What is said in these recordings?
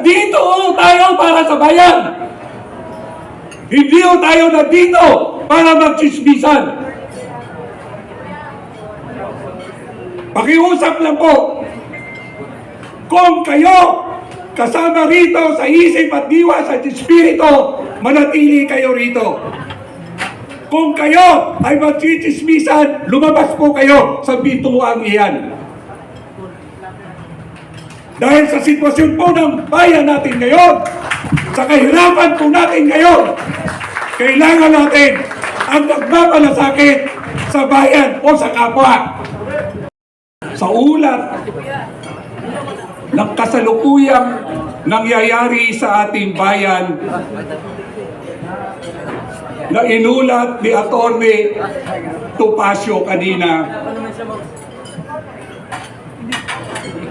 Nandito tayo para sa bayan. Hindi tayo nandito para magchismisan. Pakiusap lang po. Kung kayo kasama rito sa isip at diwa sa espiritu, manatili kayo rito. Kung kayo ay magchichismisan, lumabas po kayo sa pintuang iyan. Dahil sa sitwasyon po ng bayan natin ngayon, sa kahirapan po natin ngayon, kailangan natin ang nagmamalasakit sa bayan o sa kapwa. Sa ulat ng kasalukuyang nangyayari sa ating bayan na inulat ni Atty. Topacio kanina,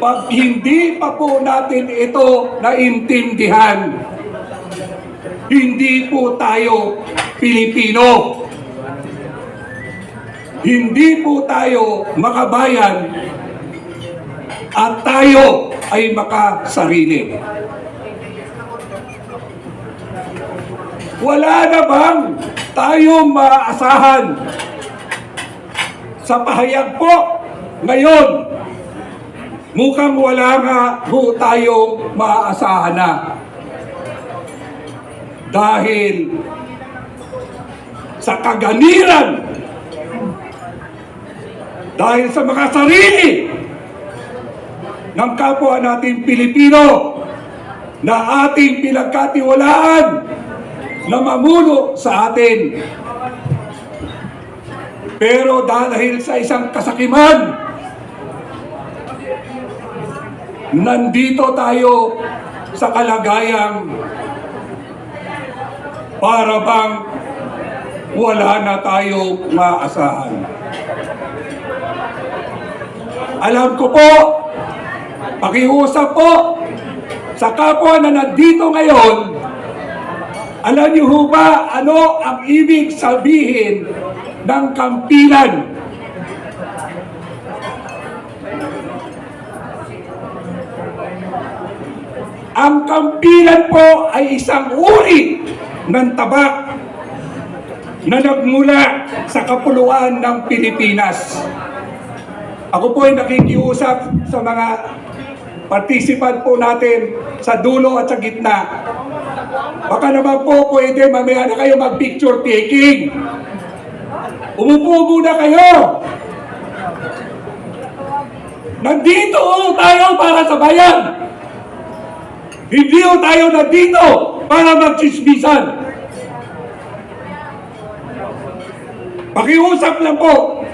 pag hindi pa po natin ito naintindihan, hindi po tayo Pilipino. Hindi po tayo makabayan at tayo ay makasarili. Wala na bang tayong maaasahan sa pahayag po ngayon? Mukhang wala nga po tayong maaasahan na. Dahil sa kaganiran, dahil sa mga sarili ng kapwa nating Pilipino na ating pinagkatiwalaan na mamuno sa atin. Pero dahil sa isang kasakiman, nandito tayo sa kalagayang para bang wala na tayong maasahan. Alam ko po, pakiusap po sa kapwa na nandito ngayon, alam niyo ho ba ano ang ibig sabihin ng kampilan? Ang kampilan po ay isang uri ng tabak na nagmula sa kapuluan ng Pilipinas. Ako po ay nakikiusap sa mga participant po natin sa dulo at sa gitna. Baka naman po pwede mamaya na kayo mag-picture taking. Umupo muna kayo. Nandito tayo para sa bayan. Hindi tayo nandito para magchismisan. Pakiusap lang po.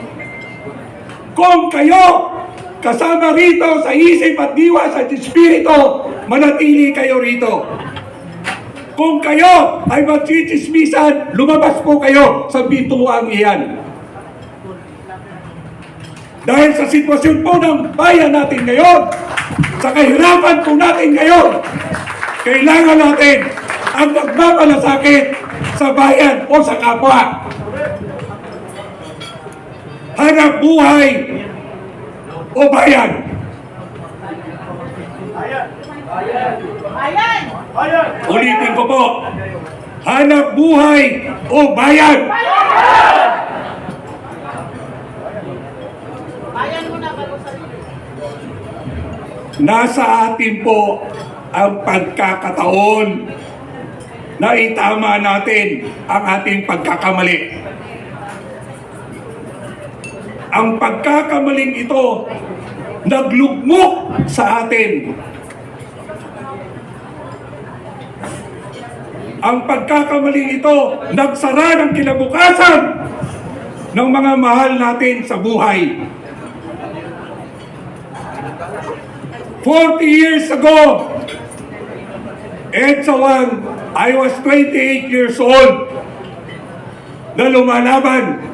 Kung kayo kasama rito sa isip at diwa sa espiritu, manatili kayo rito. Kung kayo ay magchichismisan, lumabas po kayo sa pintuang iyan. Dahil sa sitwasyon po ng bayan natin ngayon, sa kahirapan po natin ngayon, kailangan natin ang nagmamalasakit sa bayan o sa kapwa. Hanap buhay o bayan? Bayan! Ulitin ko po. Hanap buhay o bayan? Bayan mo na bago sarili. Nasa atin po ang pagkakataon na itama natin ang ating pagkakamali. Ang pagkakamaling ito naglugmok sa atin. Ang pagkakamaling ito nagsara ng kinabukasan ng mga mahal natin sa buhay. 40 years ago, EDSA 1, I was 28 years old na lumalaban.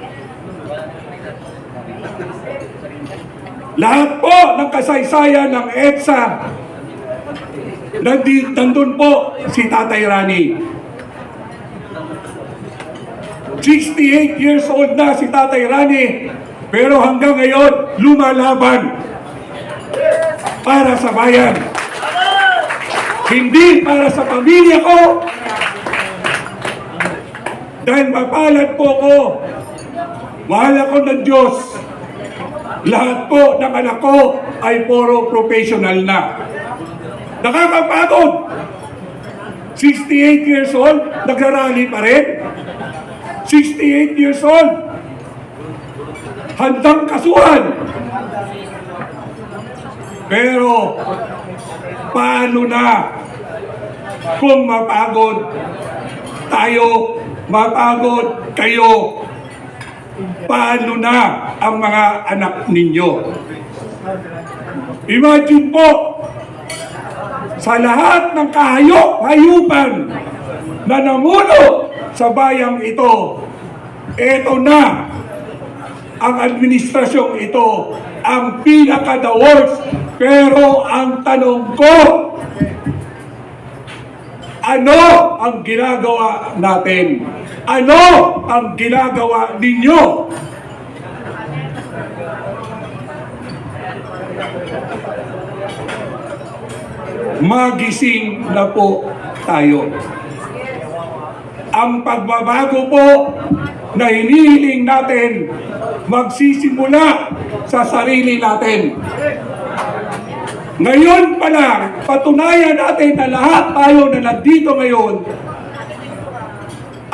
Lahat po ng kasaysayan ng EDSA, nandun po si Tatay Rani. 68 years old na si Tatay Rani, pero hanggang ngayon lumalaban para sa bayan. Hindi para sa pamilya ko, dahil mapalad po ko. Mahal ako ng Diyos. Lahat po ng anak ko ay puro professional na. Nakakapagod. 68 years old, nagrarally pa rin. 68 years old, handang kasuhan. Pero, paano na kung mapagod tayo, mapagod kayo? Paano na ang mga anak ninyo? Imagine po, sa lahat ng hayupan na namuno sa bayang ito, eto na ang administrasyong ito, ang pinaka-the worst. Pero ang tanong ko, ano ang ginagawa natin? Ano ang ginagawa ninyo? Magising na po tayo. Ang pagbabago po na hinihiling natin magsisimula sa sarili natin. Ngayon pa lang, patunayan natin na lahat tayo na nandito ngayon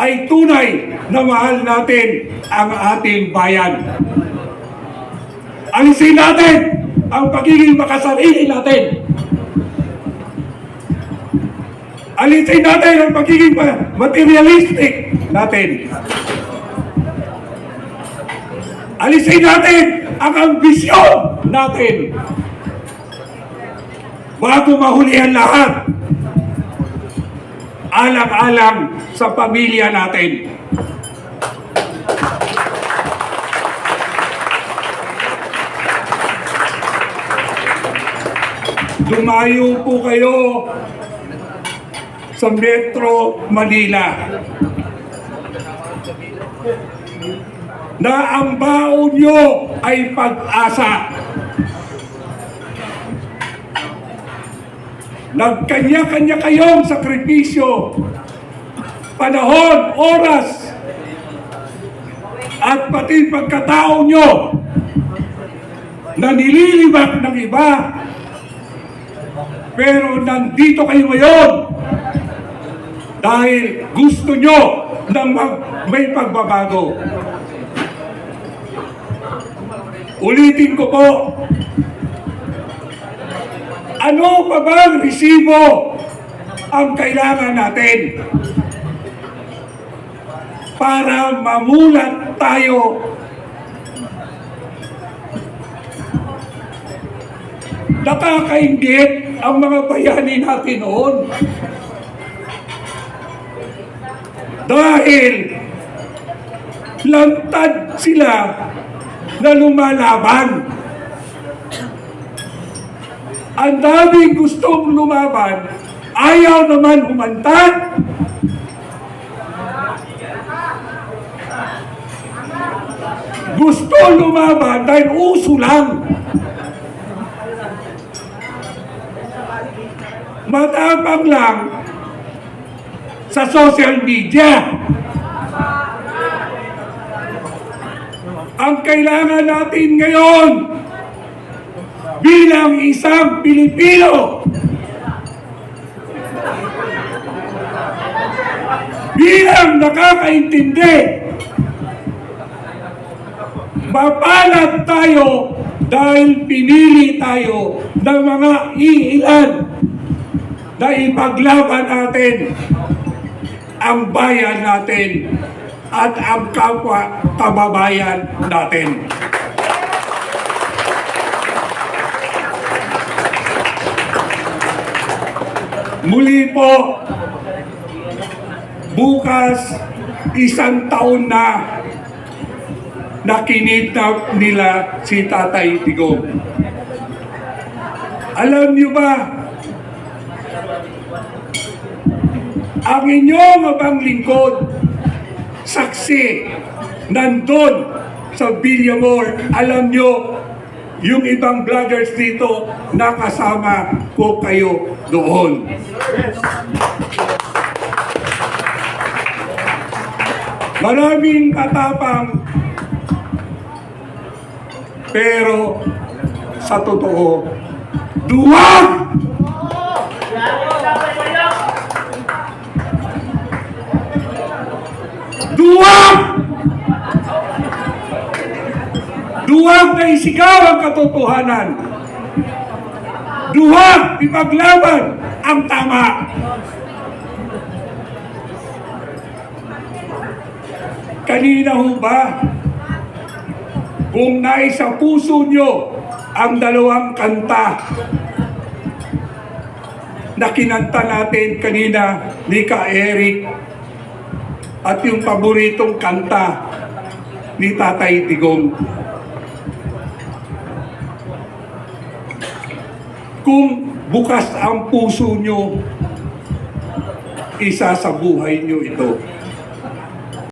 ay tunay na mahal natin ang ating bayan. Alisin natin ang pagiging makasarili natin. Alisin natin ang pagiging materialistic natin. Alisin natin ang ambisyon natin. Bago mahuli ang lahat, alang-alang sa pamilya natin. Dumayo po kayo sa Metro Manila na ang baon nyo ay pag-asa. Nagkanya-kanya kayong sakripisyo, panahon, oras, at pati pagkatao nyo na nililibak ng iba. Pero nandito kayo ngayon dahil gusto nyo ng may pagbabago. Ulitin ko po, ano pa bang resibo ang kailangan natin para mamulat tayo nakakaingit ang mga bayani natin noon? Dahil lantad sila na lumalaban. Ang daming gustong lumaban, ayaw naman humantad. Gusto lumaban dahil uso lang. Matapang lang sa social media. Ang kailangan natin ngayon bilang isang Pilipino, bilang nakakaintindi, mapalad tayo dahil pinili tayo ng mga iilan na ipaglaban natin ang bayan natin at ang kapwa kababayan natin. Muli po, bukas, 1 taon na nakinidnap nila si Tatay Digong. Alam niyo ba, ang inyong abang lingkod, saksi, nandun sa Villamor, alam niyo yung ibang vloggers dito, nakasama ko kayo doon. Maraming katapang, pero sa totoo, duwag! Duwag! Duwag na isigaw ang katotohanan. Duwag ipaglaban ang tama. Kanina ho ba, kung naisa puso nyo ang dalawang kanta na kinanta natin kanina ni Ka Eric at yung paboritong kanta ni Tatay Digong. Kung bukas ang puso nyo, isa sa buhay nyo ito.